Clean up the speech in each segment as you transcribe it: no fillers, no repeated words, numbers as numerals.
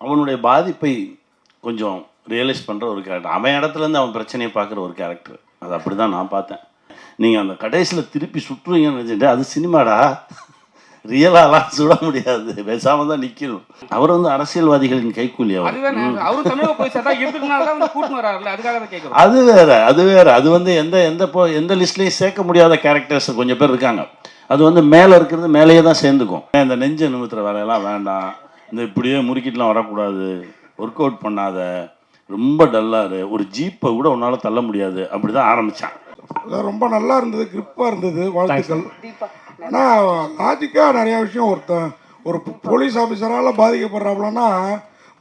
அவனுடைய பாதிப்பை கொஞ்சம் ரியலைஸ் பண்ணுற ஒரு கேரக்டர். அவன் இடத்துலேருந்து அவன் பிரச்சனையை பார்க்குற ஒரு கேரக்டர். அது அப்படி தான் நான் பார்த்தேன். நீங்கள் அந்த கடைசியில் திருப்பி சுற்றுவீங்கன்னு நினச்சிட்டு அது சினிமாடா, ரியலாலாம் சுட முடியாது, பேசாமல் தான் நிற்கணும். அவர் வந்து அரசியல்வாதிகளின் கைக்கூலி. அவர் அது வேற, அது வேற. அது வந்து எந்த லிஸ்ட்லையும் சேர்க்க முடியாத கேரக்டர்ஸ் கொஞ்சம் பேர் இருக்காங்க. அது வந்து மேலே இருக்கிறது மேலேயே தான் சேர்ந்துக்கும். இந்த நெஞ்ச நிமித்துற வேலையெல்லாம் வேண்டாம், இந்த இப்படியே முறுக்கிட்டுலாம் வரக்கூடாது, ஒர்க் அவுட் பண்ணாத, ரொம்ப டல்லாரு, ஒரு ஜீப்பை கூட உன்னால் தள்ள முடியாது, அப்படி தான் ஆரம்பித்தான். ரொம்ப நல்லா இருந்தது, கிரிப்பாக இருந்தது, வாழ்த்துக்கள். ஆனால் லாஜிக்காக நிறையா விஷயம் ஒரு போலீஸ் ஆஃபீஸரால் பாதிக்கப்படுறாப்புலன்னா,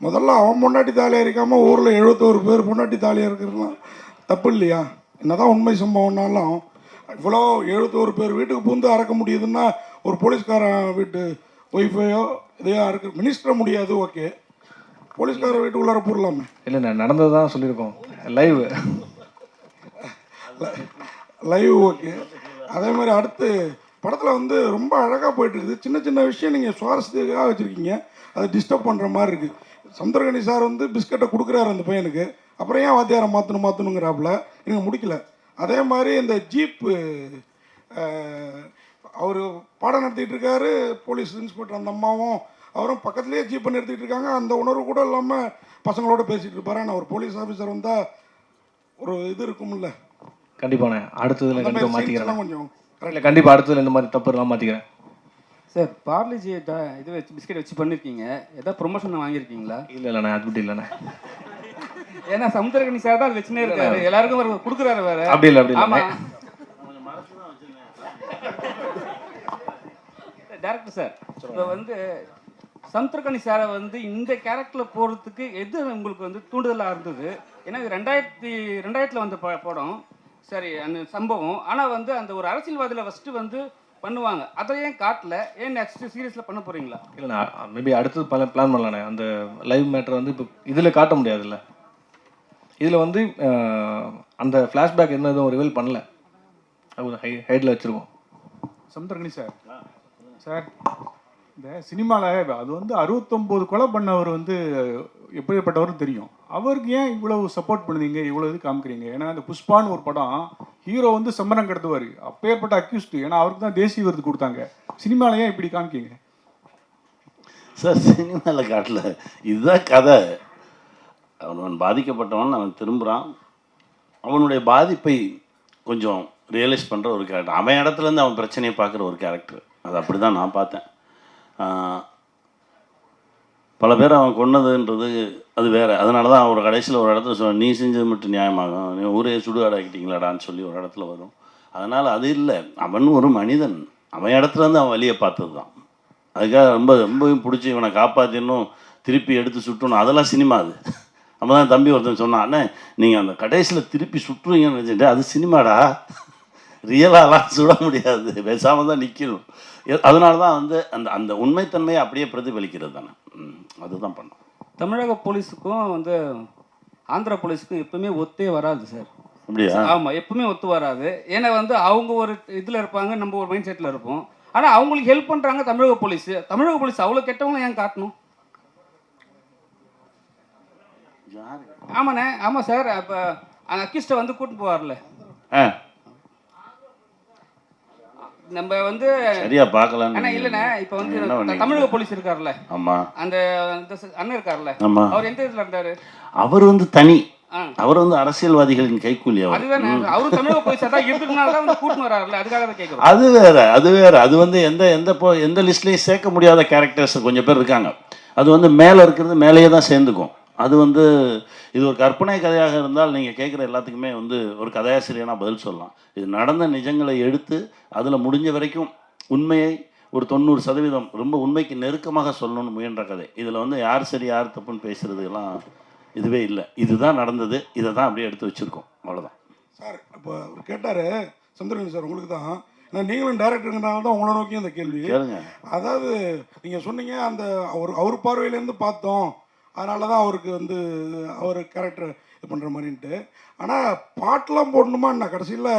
முதல்ல அவன் பொண்டாட்டி தாலியாக இருக்காமல் ஊரில் 71 பேர் பொண்டாட்டி தாலியாக இருக்கிறதுலாம் தப்பு இல்லையா? என்னதான் உண்மை சம்பவம்னாலும் இவ்வளோ 71 பேர் வீட்டுக்கு பூந்து அறக்க முடியுதுன்னா ஒரு போலீஸ்காரன் வீட்டு ஒய்ஃபையோ இதையோ அறுக்க மினிஸ்டரை முடியாது. ஓகே, போலீஸ்காரர் வீட்டுக்குள்ளார போடலாமே. இல்லைண்ணா, நடந்தது தான் சொல்லியிருக்கோம். Live okay. அதே மாதிரி அடுத்து படத்தில் வந்து ரொம்ப அழகாக போயிட்டுருக்குது. சின்ன சின்ன விஷயம் நீங்கள் சுவாரஸ்யத்துக்காக வச்சுருக்கீங்க, அது டிஸ்டர்ப் பண்ணுற மாதிரி இருக்குது. சமுத்திரகனி சார் வந்து பிஸ்கட்டை கொடுக்குறாரு அந்த பையனுக்கு, அப்புறம் ஏன் வாத்தியாரை மாற்றணுங்கிறாப்புல எனக்கு முடிக்கல. அதே மாதிரி இந்த ஜீப்பு அவர் பாடம் நடத்திட்டு இருக்காரு, போலீஸ் இன்ஸ்பெக்டர் அந்த அம்மாவும் அவரும் பக்கத்துலேயே ஜீப்பை நிறுத்திட்டு இருக்காங்க. அந்த உணர்வு கூட இல்லாமல் பசங்களோட பேசிகிட்டு இருப்பாரு. ஆனால் ஒரு போலீஸ் ஆஃபீஸர் வந்தால் ஒரு இது இருக்கும்ல. கண்டிப்பாண்ணே, அடுத்ததுல கண்டிப்பாக மாற்றிக்கிறேன். கொஞ்சம் இல்லை, கண்டிப்பாக அடுத்ததுல இந்த மாதிரி தப்பு எல்லாம் மாற்றிக்கிறேன். சார், பார்லிஜி இது வச்சு பிஸ்கெட் வச்சு பண்ணியிருக்கீங்க, ஏதாவது ப்ரொமோஷன் வாங்கியிருக்கீங்களா? இல்லைண்ணே, அது மட்டும் இல்லைண்ணே. ஏன்னா சமுத்திரகனி சார் தான் வச்சுனே இருக்காரு, எல்லாருக்கும் கொடுக்குறாரு வேற. அப்படி இல்லை, அப்படி இல்லை. டேரக்டர் சார், இப்போ வந்து சமுத்திரகனி சாரை வந்து இந்த கேரக்டரில் போகிறதுக்கு எது உங்களுக்கு வந்து தூண்டுதலாக இருந்தது? ஏன்னா இது 2000 வந்த படம், சரி அந்த சம்பவம். ஆனால் வந்து அந்த ஒரு அரசியல்வாதியில் ஃபஸ்ட்டு வந்து பண்ணுவாங்க, அதை ஏன் காட்டல? ஏன் நெக்ஸ்ட் சீரியஸில் பண்ண போகிறீங்களா? இல்லைண்ணா, மேபி அடுத்தது பிளான் பண்ணலாண்ணே. அந்த லைவ் மேட்டர் வந்து இப்போ இதில் காட்ட முடியாதுல்ல. இதில் வந்து அந்த ஃப்ளாஷ்பேக் என்ன எதுவும் ரிவீல் பண்ணல, அது ஹைட்டில் வச்சுருக்கோம். சமுத்திரகனி சார், இந்த சினிமாவில் அது வந்து 69 கொலை பண்ணவர் வந்து எப்படிப்பட்டவரும் தெரியும். அவருக்கு ஏன் இவ்வளவு சப்போர்ட் பண்ணுவீங்க, இவ்வளோ இது காமிக்கிறீங்க? ஏன்னா அந்த புஷ்பான்னு ஒரு படம், ஹீரோ வந்து சம்மரம் கடத்துவார், அப்பேற்பட்ட அக்யூஸ்டு, ஏன்னா அவருக்கு தான் தேசிய விருது கொடுத்தாங்க. சினிமாவில் ஏன் இப்படி காமிக்கிங்க சார்? சினிமாவில் காட்டல, இதுதான் கதை. அவன் பாதிக்கப்பட்டவன், அவன் திரும்புகிறான், அவனுடைய பாதிப்பை கொஞ்சம் ரியலைஸ் பண்ணுற ஒரு கேரக்டர். அவன் இடத்துலேருந்து அவன் பிரச்சனையை பார்க்குற ஒரு கேரக்டர். அது அப்படி தான் நான் பார்த்தேன். பல பேர் அவன் கொன்னதுன்றது அது வேறு. அதனால தான் அவர் கடைசியில் ஒரு இடத்துல சொல்ல, நீ செஞ்சது மட்டும் நியாயமாகும், நீ ஊரே சுடுகாடாக்கிட்டீங்களாடான்னு சொல்லி ஒரு இடத்துல வரும். அதனால் அது இல்லை, அவன் ஒரு மனிதன், அவன் இடத்துலேருந்து அவன் வழியை பார்த்தது தான். அதுக்காக ரொம்பவும் பிடிச்சி இவனை காப்பாற்றினும் திருப்பி எடுத்து சுட்டணும், அதெல்லாம் சினிமா. அது நம்ம தான் தம்பி ஒருத்தன் சொன்னான், அண்ணே நீங்கள் அந்த கடைசியில் திருப்பி சுற்றுவீங்கன்னு நினச்சிட்டு அது சினிமாடா, ரியலாலாம் சுட முடியாது, பேசாமல் தான் நிற்கணும். அதனால தான் வந்து அந்த உண்மைத்தன்மையை அப்படியே பிரதிபலிக்கிறது தானே, அதுதான் பண்ணோம். தமிழக போலீஸுக்கும் வந்து ஆந்திரா போலீஸுக்கும் எப்பவுமே ஒத்தே வராது சார். அப்படியா? ஆமாம், எப்பவுமே ஒத்து வராது. ஏன்னா வந்து அவங்க ஒரு இதில் இருப்பாங்க, நம்ம ஒரு மைண்ட் செட்டில் இருப்போம். ஆனால் அவங்களுக்கு ஹெல்ப் பண்ணுறாங்க தமிழக போலீஸ். தமிழக போலீஸ் அவ்வளோ கெட்டவங்களும் ஏன் காட்டணும்? ஆமாண்ணே, ஆமாம் சார். இப்போ அந்த அக்யூஸ்டை வந்து கூட்டிட்டு போவார்ல, நம்ம வந்து சரியா பார்க்கலாம். ஆனா இல்லண்ணே, இப்ப வந்து தமிழக போலீஸ் இருக்காருல்ல, ஆமா, அந்த அண்ணன் இருக்காருல்ல, அவர் எந்த இதுல இருந்தாரு? அவர் வந்து தனி, அவர் வந்து அரசியல்வாதிகளின் கைக்கூலி. அதுதானே, அவரு தமிழக போலீஸ் தான் இருக்கிறதுனால தான் வந்து கூட்டிட்டு வராருல்ல, அதுக்காக தான் கேட்குறோம். அது வேற, அது வேற. அது வந்து எந்த லிஸ்ட்லையும் சேர்க்க முடியாத கேரக்டர்ஸ் கொஞ்சம் பேர் இருக்காங்க. அது வந்து மேலே இருக்கிறது மேலேயே தான் சேர்ந்துக்கும். அது வந்து இது ஒரு கற்பனை கதையாக இருந்தால் நீங்கள் கேட்குற எல்லாத்துக்குமே வந்து ஒரு கதையாசிரியனா பதில் சொல்லலாம். இது நடந்த நிஜங்களை எடுத்து அதில் முடிஞ்ச வரைக்கும் உண்மையை ஒரு 90% ரொம்ப உண்மைக்கு நெருக்கமாக சொல்லணும்னு முயன்ற கதை. இதில் வந்து யார் சரி யார் தப்புன்னு பேசுகிறதுலாம் இதுவே இல்லை. இதுதான் நடந்தது, இதை தான் அப்படியே எடுத்து வச்சுருக்கோம், அவ்வளோதான். சார், இப்போ அவர் கேட்டார் சந்திரன் சார், உங்களுக்கு தான், ஏன்னா நீங்களும் டேரக்டருங்கிறனால தான் உங்களை நோக்கி அந்த கேள்வி கேளுங்க. அதாவது நீங்கள் சொன்னீங்க அந்த அவர் பார்வையிலேருந்து பார்த்தோம், அதனால தான் அவருக்கு வந்து அவர் கேரக்டர் இது பண்ணுற மாதிரின்ட்டு. ஆனால் பாட்டெலாம் போடணுமா என்ன? கடைசியில்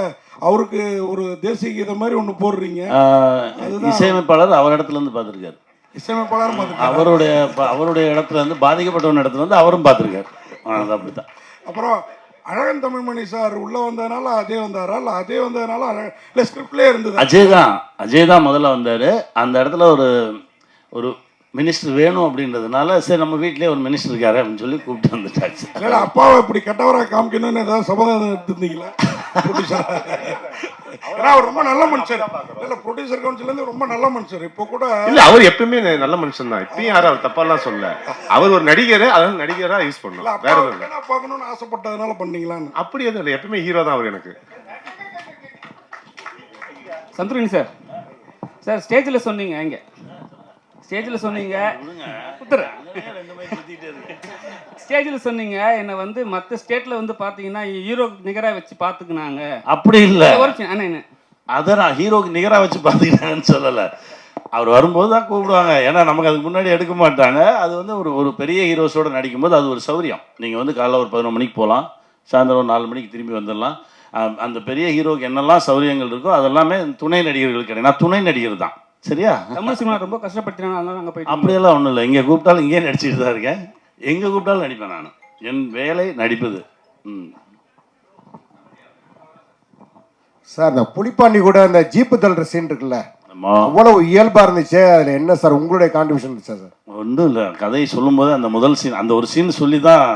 அவருக்கு ஒரு தேசிய கீதம் மாதிரி ஒன்று போடுறீங்க. இசையமைப்பாளர் அவர் இடத்துலேருந்து பார்த்துருக்காரு. இசையமைப்பாளரும் பார்த்துருக்காரு. அவருடைய இடத்துல இருந்து பாதிக்கப்பட்டவன் இடத்துல வந்து அவரும் பார்த்துருக்காரு. அது அப்படித்தான். அப்புறம் அழகன் தமிழ்மணி சார் உள்ளே வந்ததுனால அஜய் வந்தாரா, இல்லை அஜய் வந்ததுனால இல்லை ஸ்கிரிப்ட்லேயே இருந்தது? அஜய் தான் முதல்ல வந்தார். அந்த இடத்துல ஒரு மினிஸ்டர் வேணும் அப்படின்றதுனால சரி நம்ம வீட்டிலே ஒரு மினிஸ்டர் இருக்காரு அப்படின்னு சொல்லி கூப்பிட்டு வந்துட்டாச்சு. இல்லை அப்பாவை இப்படி கெட்டவராக காமிக்கணும்னு ஏதாவது சபதம் எடுத்துருந்தீங்களா ப்ரொடியூசர்? ஏன்னா அவர் ரொம்ப நல்ல மனுஷர். இல்லை ப்ரொடியூசர் கவுன்சிலேருந்து ரொம்ப நல்ல மனுஷர். இப்போ கூட இல்ல அவர் எப்பயுமே நல்ல மனுஷன் தான். இப்பயும் யாரும் அவர் தப்பாலாம் சொல்ல. அவர் ஒரு நடிகர், அதாவது நடிகரா யூஸ் பண்ணலாம். வேற எதுவும் இல்லை. பார்க்கணும்னு ஆசைப்பட்டதுனால பண்ணீங்களான்னு? அப்படி எதுவும் இல்லை. எப்பயுமே ஹீரோ தான் அவர் எனக்கு. சந்துருனி சார், சார் ஸ்டேஜில் சொன்னீங்க, இங்கே ஸ்டேஜில் சொன்னீங்க, ஸ்டேஜில் சொன்னீங்க என்னை வந்து மற்ற ஸ்டேட்டில் வந்து பார்த்தீங்கன்னா ஹீரோக்கு நிகராக வச்சு பார்த்துக்கினாங்க. அப்படி இல்லை, அண்ணா அதை நான் ஹீரோக்கு நிகராக வச்சு பார்த்துக்கிட்டாங்கன்னு சொல்லலை. அவர் வரும்போது தான் கூப்பிடுவாங்க. ஏன்னா நமக்கு அதுக்கு முன்னாடி எடுக்க மாட்டாங்க. அது வந்து ஒரு பெரிய ஹீரோஸோடு நடிக்கும்போது அது ஒரு சௌரியம். நீங்கள் வந்து காலைல ஒரு 11 மணிக்கு போகலாம், சாயந்தரம் ஒரு 4 மணிக்கு திரும்பி வந்துடலாம். அந்த பெரிய ஹீரோக்கு என்னெல்லாம் சௌரியங்கள் இருக்கோ அதெல்லாமே துணை நடிகர்களுக்கு கிடையாது. நான் துணை நடிகர் தான். சரியா? தமிழ் சினிமா ரொம்ப கஷ்டப்படுத்தினாங்க, அதனால நாங்கள் போய் அப்படியெல்லாம் ஒன்றும் இல்லை. இங்கே கூப்பிட்டாலும் இங்கேயே நடிச்சுட்டு தான் இருக்கேன். எங்கே கூப்பிட்டாலும் நடிப்பேன். நான் என் வேலை நடிப்பது. சார் இந்த புலிப்பாண்டி கூட அந்த ஜீப்பு தள்ளுற சீன் இருக்குல்ல, அவ்வளவு இயல்பா இருந்துச்சு. அதுல என்ன சார் உங்களுடைய கான்ட்ரிபியூஷன் இருந்துச்சா சார்? ஒன்றும் இல்லை, கதையை சொல்லும்போது அந்த முதல் சீன், அந்த ஒரு சீன் சொல்லி தான்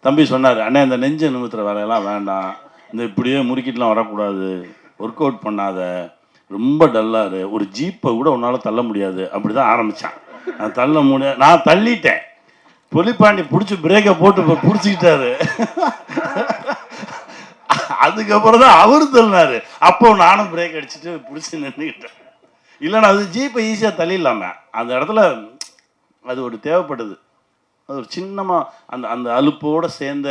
தம்பி சொன்னார், அண்ணே இந்த நெஞ்சை நிமித்துற வேலையெல்லாம் வேண்டாம், இந்த இப்படியே முறுக்கிட்டுலாம் வரக்கூடாது, ஒர்க் அவுட் பண்ணாத, ரொம்ப டல்லாரு, ஒரு ஜீப்பை கூட உன்னால் தள்ள முடியாது. அப்படி தான் ஆரம்பித்தான். நான் தள்ள முடியாது, நான் தள்ளிட்டேன். புலிப்பாண்டி பிடிச்சி பிரேக்கை போட்டு பிடிச்சிக்கிட்டாரு. அதுக்கப்புறம் தான் அவரு தள்ளினாரு. அப்போ நானும் பிரேக் அடிச்சுட்டு பிடிச்சி நின்றுக்கிட்டேன். இல்லைன்னா அது ஜீப்பை ஈஸியாக தள்ளிடலாமே. அந்த இடத்துல அது ஒரு தேவைப்படுது. அது ஒரு சின்னமாக அந்த அந்த அலுப்போடு சேர்ந்த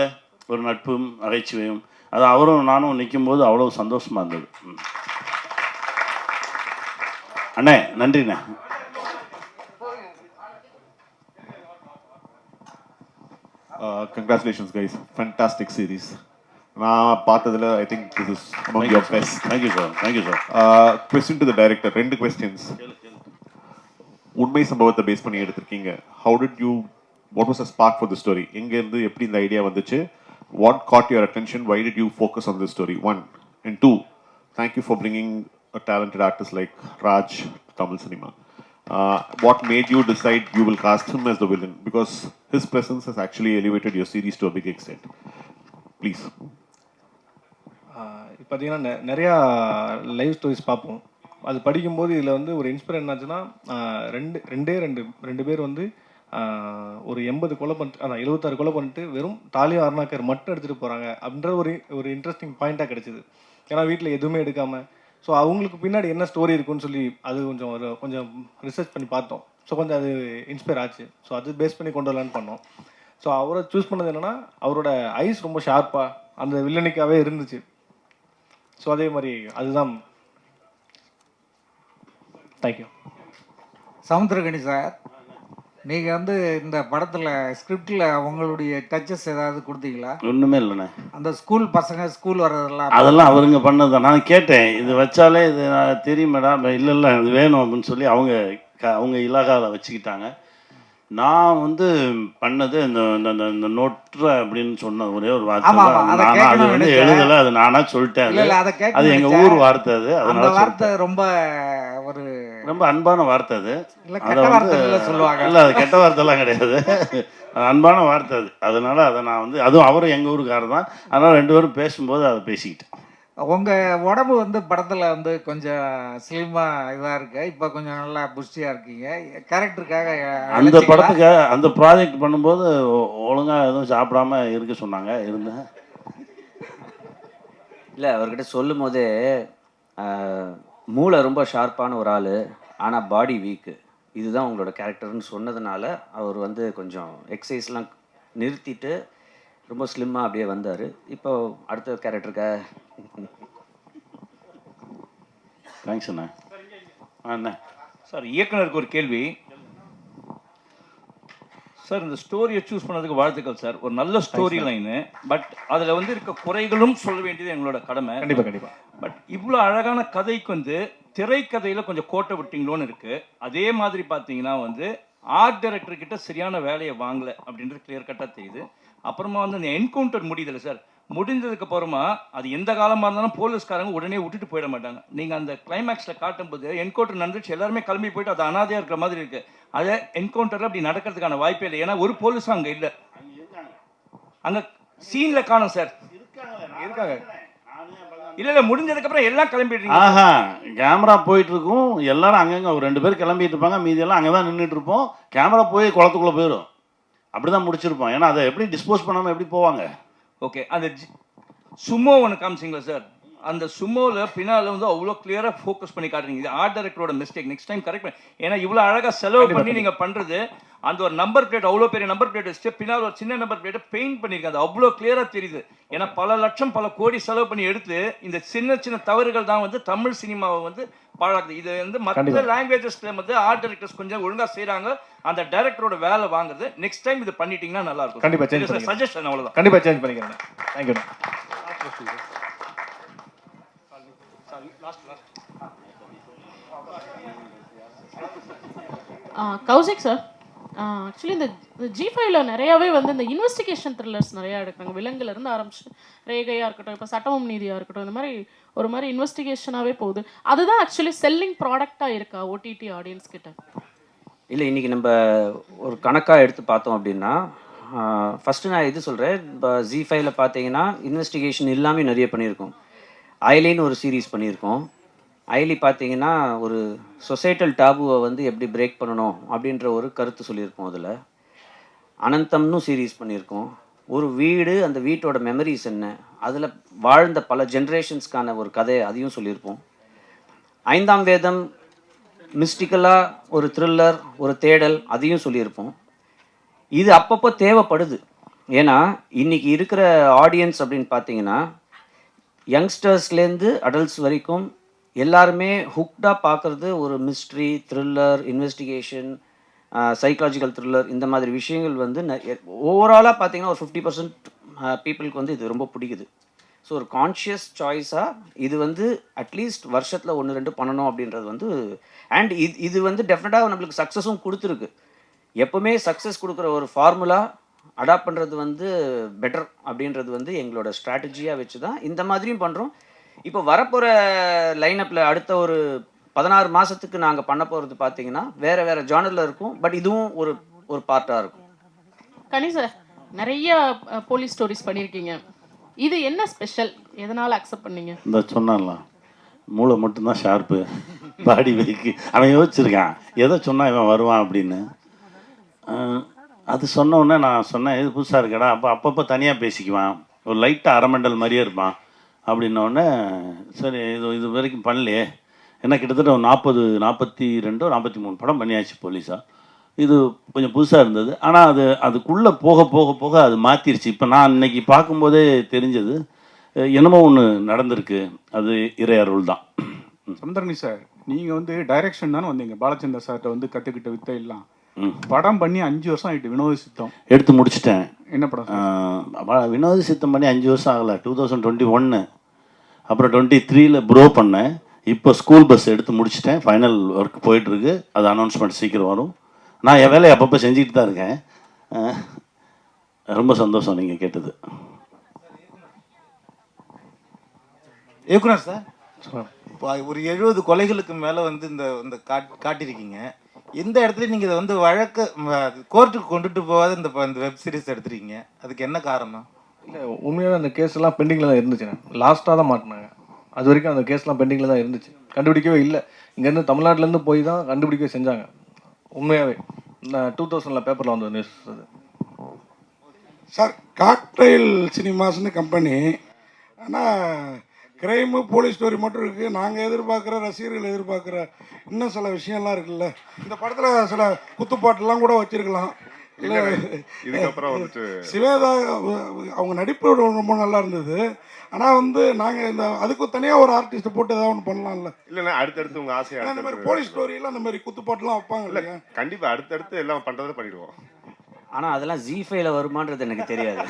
ஒரு நட்பும் நகைச்சுவையும், அது அவரும் நானும் நிற்கும்போது அவ்வளோ சந்தோஷமாக இருந்தது. அண்ணே நன்றிண்ணே. Congratulations guys, fantastic series. நான் பார்த்ததுல I think this is among your best. Thank you sir. Thank you sir. Question to the director, ரெண்டு questions. உண்மை சம்பவத்தை பேஸ் பண்ணி எடுத்திருக்கீங்க. How did you, what was the spark for the story? எங்க இருந்து எப்படி இந்த ஐடியா வந்துச்சு? What caught your attention? Why did you focus on this story? One. And two, thank you for bringing a talented artist like Raj to Tamil cinema. What made you decide you will cast him as the villain? Because his presence has actually elevated your series to a big extent. Please. பார்த்தீங்கன்னா நிறையா live stories பார்ப்போம். அது படிக்கும்போது இதில் வந்து ஒரு inspire என்னாச்சுன்னா, ரெண்டு பேர் வந்து ஒரு 80 கொலை பண்ணிட்டு, அதான் 76 கொலை பண்ணிட்டு வெறும் தாலியா அருணாக்கர் மட்டும் எடுத்துகிட்டு போகிறாங்க அப்படின்ற ஒரு இன்ட்ரெஸ்டிங் பாயிண்ட்டாக கிடச்சிது. ஏன்னா வீட்டில் எதுவுமே எடுக்காமல், ஸோ அவங்களுக்கு பின்னாடி என்ன ஸ்டோரி இருக்குன்னு சொல்லி அது கொஞ்சம் ரிசர்ச் பண்ணி பார்த்தோம். ஸோ கொஞ்சம் அது இன்ஸ்பயர் ஆச்சு. ஸோ அது பேஸ் பண்ணி கொண்டு வரலான்னு பண்ணோம். ஸோ அவரை சூஸ் பண்ணது என்னென்னா, அவரோட ஐஸ் ரொம்ப ஷார்ப்பாக அந்த வில்லனிக்காகவே இருந்துச்சு. ஸோ அதே மாதிரி அதுதான். தேங்க்யூ. சமுத்திரகனி சார், நீங்கள் வந்து இந்த படத்தில் ஸ்கிரிப்டில் உங்களுடைய டச்சஸ் ஏதாவது கொடுத்தீங்களா? ஒன்றுமே இல்லைண்ணே. அந்த ஸ்கூல் பசங்க ஸ்கூல் வர்றதெல்லாம் அதெல்லாம் அவருங்க பண்ணது தான். நான் கேட்டேன், இது வச்சாலே இது தெரியும் மேடம், இல்லை இது வேணும் அப்படின்னு சொல்லி அவங்க இலாகாவில் வச்சுக்கிட்டாங்க. நான் வந்து பண்ணது இந்த நோட்ற அப்படின்னு சொன்ன ஒரே ஒரு வார்த்தை தான். அது வந்து எழுதலை, அது நானா சொல்லிட்டேன். அது எங்கள் ஊர் வார்த்தை. அது அதனால வார்த்தை ரொம்ப ரொம்ப அன்பான வார்த்தை. அது அதை வந்து சொல்லுவாங்க. இல்லை, அது கெட்ட வார்த்தைலாம் கிடையாது, அது அன்பான வார்த்தை. அதனால அதை நான் வந்து, அதுவும் அவரும் எங்கள் ஊருக்காரர் தான், அதனால் 2 பேரும் பேசும்போது அதை பேசிக்கிட்டேன். உங்கள் உடம்பு வந்து படத்தில் வந்து கொஞ்சம் ஸ்லிம்மாக இதாக இருக்கு, இப்போ கொஞ்சம் நல்லா புஷ்டியாக இருக்கீங்க. கேரக்டருக்காக அந்த படத்துக்கு அந்த ப்ராஜெக்ட் பண்ணும்போது ஒழுங்காக எதுவும் சாப்பிடாம இருக்க சொன்னாங்க, இருந்தேன். இல்லை, அவர்கிட்ட சொல்லும் போதே மூளை ரொம்ப ஷார்ப்பான ஒரு ஆள், ஆனால் பாடி வீக்கு, இதுதான் உங்களோட கேரக்டர்னு சொன்னதுனால அவர் வந்து கொஞ்சம் எக்ஸசைஸ்லாம் நிறுத்திட்டு ரொம்ப ஸ்லிம்மாக அப்படியே வந்தார். இப்போ அடுத்த கேரக்டருக்காக. தேங்க்ஸ் அண்ணா. அண்ணா சார், இயக்குனருக்கு ஒரு கேள்வி சார். இந்த ஸ்டோரியை சூஸ் பண்ணதுக்கு வாழ்த்துக்கள் சார். ஒரு நல்ல ஸ்டோரி லைனு, பட் அதில் வந்து இருக்க குறைகளும் சொல்ல வேண்டியது எங்களோட கடமை. கண்டிப்பாக. பட் இவ்வளோ அழகான கதைக்கு வந்து திரைக்கதையில் கொஞ்சம் கோட்டை விட்டீங்களோன்னு இருக்குது. அதே மாதிரி பார்த்தீங்கன்னா வந்து ஆர்ட் டைரக்டர் கிட்ட சரியான வேலையை வாங்கலை அப்படின்றது கிளியர் கட்டாக தெரியுது. அப்புறமா வந்து அந்த என்கவுண்டர் முடியுதில்ல சார், முடிஞ்சதுக்கு அப்புறமா அது எந்த காலமாக இருந்தாலும் போலீஸ்காரங்க உடனே விட்டுட்டு போயிட மாட்டாங்க. நீங்கள் அந்த கிளைமேக்ஸில் காட்டும்போது என்கவுண்டர் நடந்துச்சு, எல்லாருமே கிளம்பி போயிட்டு அது அனாதையாக இருக்கிற மாதிரி இருக்குது. அதை என்கவுண்டரில் அப்படி நடக்கிறதுக்கான வாய்ப்பே இல்லை. ஏன்னா ஒரு போலீஸும் அங்கே இல்லை, அங்கே சீனில் காணும் சார். இருக்காங்க. இல்லை முடிஞ்சதுக்கு அப்புறம் எல்லாம் கிளம்பிடுறீங்க. ஆஹா, கேமரா போயிட்டு இருக்கும், எல்லாரும் அங்கங்க ஒரு 2 பேர் கிளம்பிட்டு இருப்பாங்க, மீதி எல்லாம் அங்கே தான் நின்றுட்டு இருப்போம். கேமரா போய் குளத்துக்குள்ளே போயிடும். அப்படிதான் முடிச்சிருப்போம். ஏன்னா அதை எப்படி டிஸ்போஸ் பண்ணாமல் எப்படி போவாங்க? ஓகே, அந்த சுமோ ஒன்று காமிச்சிங்களா சார், அந்த சுமோவில் பின்னால் வந்து அவ்வளோ கிளியராக ஃபோக்கஸ் பண்ணி காட்டுறீங்க. இது ஆர்ட் டைரக்டரோட மிஸ்டேக், நெக்ஸ்ட் டைம் கரெக்ட் பண்ணி. ஏன்னா இவ்வளோ அழகாக செலவு பண்ணி நீங்கள் பண்ணுறது, அந்த ஒரு நம்பர் பிளேட் அவ்வளோ பெரிய நம்பர் பிளேட் வச்சுட்டு பின்னால் ஒரு சின்ன நம்பர் பிளேட்டை பெயிண்ட் பண்ணியிருக்காங்க. அது அவ்வளோ கிளியராக தெரியுது. ஏன்னா பல லட்சம் பல கோடி செலவு பண்ணி எடுத்து இந்த சின்ன சின்ன தவறுகள் தான் வந்து தமிழ் சினிமாவை வந்து பாழாக்குது. இது வந்து மற்ற லாங்குவேஜஸ்ல வந்து ஆர்ட் டைரக்டர்ஸ் கொஞ்சம் ஒழுங்காக செய்கிறாங்க, அந்த டைரக்டரோட வேலை வாங்குறது. நெக்ஸ்ட் டைம் இது பண்ணிட்டீங்கன்னா நல்லா இருக்கும். கண்டிப்பாக சேஞ்ச் சஜஷன் அவ்வளோதான். கண்டிப்பாக சேஞ்ச் பண்ணிக்கிறேன். தேங்க்யூ. கௌசிக் சார், ஆக்சுவலி இந்த G5ல நிறையாவே வந்து இந்த இன்வெஸ்டிகேஷன் த்ரில்லர்ஸ் நிறையா எடுக்கிறாங்க. விலங்குலேருந்து ஆரம்பிச்சு ரேகையாக இருக்கட்டும், இப்போ சட்டமும் நீதியாக இருக்கட்டும், இந்த மாதிரி ஒரு மாதிரி இன்வெஸ்டிகேஷனாகவே போகுது. அதுதான் ஆக்சுவலி செல்லிங் ப்ராடக்டாக இருக்கா ஓடிடி ஆடியன்ஸ் கிட்ட? இல்லை, இன்றைக்கி நம்ம ஒரு கணக்காக எடுத்து பார்த்தோம் அப்படின்னா, ஃபஸ்ட்டு நான் இது சொல்கிறேன். இப்போ G5ல பார்த்தீங்கன்னா இன்வெஸ்டிகேஷன் இல்லாமல் நிறைய பண்ணியிருக்கோம். ஐலின்னு ஒரு சீரீஸ் பண்ணியிருக்கோம். ஐலி பார்த்தீங்கன்னா ஒரு சொசைட்டல் டாபுவை வந்து எப்படி பிரேக் பண்ணணும் அப்படின்ற ஒரு கருத்து சொல்லியிருக்கோம். அதில் அனந்தம்னு சீரீஸ் பண்ணியிருக்கோம். ஒரு வீடு, அந்த வீட்டோட மெமரிஸ் என்ன, அதில் வாழ்ந்த பல ஜென்ரேஷன்ஸ்க்கான ஒரு கதை, அதையும் சொல்லியிருப்போம். 5ஆம் வேதம் மிஸ்டிக்கலாக ஒரு த்ரில்லர், ஒரு தேடல், அதையும் சொல்லியிருப்போம். இது அப்பப்போ தேவைப்படுது. ஏன்னா இன்றைக்கி இருக்கிற ஆடியன்ஸ் அப்படின்னு பார்த்தீங்கன்னா யங்ஸ்டர்ஸ்லேருந்து அடல்ட்ஸ் வரைக்கும் எல்லாருமே ஹுக்டாக பார்க்குறது ஒரு mystery, thriller, investigation, psychological thriller, இந்த மாதிரி விஷயங்கள் வந்து ஓவராலாக பார்த்தீங்கன்னா ஒரு 50% பீப்புளுக்கு வந்து இது ரொம்ப பிடிக்குது. ஸோ ஒரு கான்ஷியஸ் சாய்ஸாக இது வந்து அட்லீஸ்ட் வருஷத்தில் 1-2 பண்ணணும் அப்படின்றது வந்து, அண்ட் இது வந்து டெஃபினட்டாக நம்மளுக்கு சக்ஸஸும் கொடுத்துருக்கு. எப்போவுமே சக்ஸஸ் கொடுக்குற ஒரு ஃபார்முலா அடாப்ட் பண்ணுறது வந்து பெட்டர் அப்படின்றது வந்து எங்களோட ஸ்ட்ராட்டஜியாக வச்சு தான் இந்த மாதிரியும் பண்ணுறோம். இப்போ வரப்போகிற லைனப்பில் அடுத்த ஒரு 16 மாதத்துக்கு நாங்கள் பண்ண போகிறது பார்த்தீங்கன்னா வேறு வேறு ஜானரில் இருக்கும். பட் இதுவும் ஒரு பார்ட்டாக இருக்கும். கனி சார், நிறைய போலீஸ் ஸ்டோரிஸ் பண்ணியிருக்கீங்க. இது என்ன ஸ்பெஷல், எதனால் அக்செப்ட் பண்ணீங்க? இந்த சொன்னான்லாம் மூளை மட்டும்தான் ஷார்ப்பு, பாடி வெயிக்கு அவன் யோசிச்சிருக்கான் எதை சொன்னால் இவன் வருவான் அப்படின்னு. அது சொன்ன உடனே நான் சொன்னேன், இது புதுசாக இருக்கடா. அப்பப்போ தனியாக பேசிக்குவான், ஒரு லைட்டாக அரமண்டல் மாதிரியே இருப்பான் அப்படின்னோடனே சரி இது வரைக்கும் பண்ணலையே. ஏன்னா கிட்டத்தட்ட ஒரு 42 43 படம் பண்ணியாச்சு போலீஸாக. இது கொஞ்சம் புதுசாக இருந்தது. ஆனால் அதுக்குள்ளே போக போக போக அது மாற்றிருச்சு. இப்போ நான் இன்னைக்கு பார்க்கும்போதே தெரிஞ்சது என்னமோ ஒன்று நடந்திருக்கு. அது இறை அருள் தான். சமுத்திரகனி சார், நீங்கள் வந்து டைரக்ஷன் தானே வந்தீங்க. பாலச்சந்தர் சார்கிட்ட வந்து கற்றுக்கிட்ட வித்தை எல்லாம் படம் பண்ணி 5 வருஷம் ஆகிட்டு. வினோத சித்தம் எடுத்து முடிச்சிட்டேன். என்ன படம்? வினோத சித்தம் பண்ணி 5 வருஷம் ஆகலை. 2021, அப்புறம் 23ல் ப்ரோ பண்ணேன். இப்போ ஸ்கூல் பஸ் எடுத்து முடிச்சிட்டேன். ஃபைனல் ஒர்க் போயிட்டுருக்கு. அது அனௌன்ஸ்மெண்ட் சீக்கிரம் வரும். நான் என் வேலையை அப்பப்போ செஞ்சுக்கிட்டு தான் இருக்கேன். ரொம்ப சந்தோஷம் நீங்கள் கேட்டது. இயக்குனர் சார், இப்போ ஒரு 70 கொலைகளுக்கு மேலே வந்து இந்த காட்டியிருக்கீங்க. எந்த இடத்துல நீங்கள் இதை வந்து வழக்கு கோர்ட்டுக்கு கொண்டுட்டு போகாத இந்த வெப் சீரிஸ் எடுத்துருக்கீங்க, அதுக்கு என்ன காரணம்? இல்லை, உண்மையாக அந்த கேஸ்லாம் பெண்டிங்கில் தான் இருந்துச்சுண்ணே. லாஸ்ட்டாக தான் மாட்டினாங்க. அது வரைக்கும் அந்த கேஸ்லாம் பெண்டிங்கில் தான் இருந்துச்சு. கண்டுபிடிக்கவே இல்லை. இங்கேருந்து தமிழ்நாட்டிலேருந்து போய் தான் கண்டுபிடிக்கவே செஞ்சாங்க. உண்மையாகவே 2000 பேப்பரில் வந்து நியூஸ் அது. சார், காக்டைல் சினிமாஸ்னு கம்பெனி, ஆனால் கிரைமு போலீஸ் ஸ்டோரி மட்டும் இருக்குது. நாங்கள் எதிர்பார்க்குற, ரசிகர்கள் எதிர்பார்க்குற இன்னும் சில விஷயம்லாம் இருக்குல்ல. இந்த படத்தில் சில குத்துப்பாட்டெல்லாம் கூட வச்சுருக்கலாம். இல்லை, இதுக்கப்புறம் வந்துட்டு சிவேதா அவங்க நடிப்பு ரொம்ப நல்லா இருந்தது. ஆனால் வந்து நாங்கள் அதுக்கு தனியாக ஒரு ஆர்டிஸ்ட்டை போட்டு ஏதாவது ஒன்று பண்ணலாம்ல. இல்லைண்ணா, அடுத்தடுத்து உங்கள் ஆசையாக இந்த மாதிரி போலீஸ் ஸ்டோரியெல்லாம் அந்த மாதிரி குத்துப்பாட்டுலாம் வைப்பாங்க இல்லையா? கண்டிப்பாக அடுத்தடுத்து எல்லாம் பண்ணுறதை பண்ணிடுவோம். ஆனால் அதெல்லாம் G5ல வருமானது எனக்கு தெரியாது.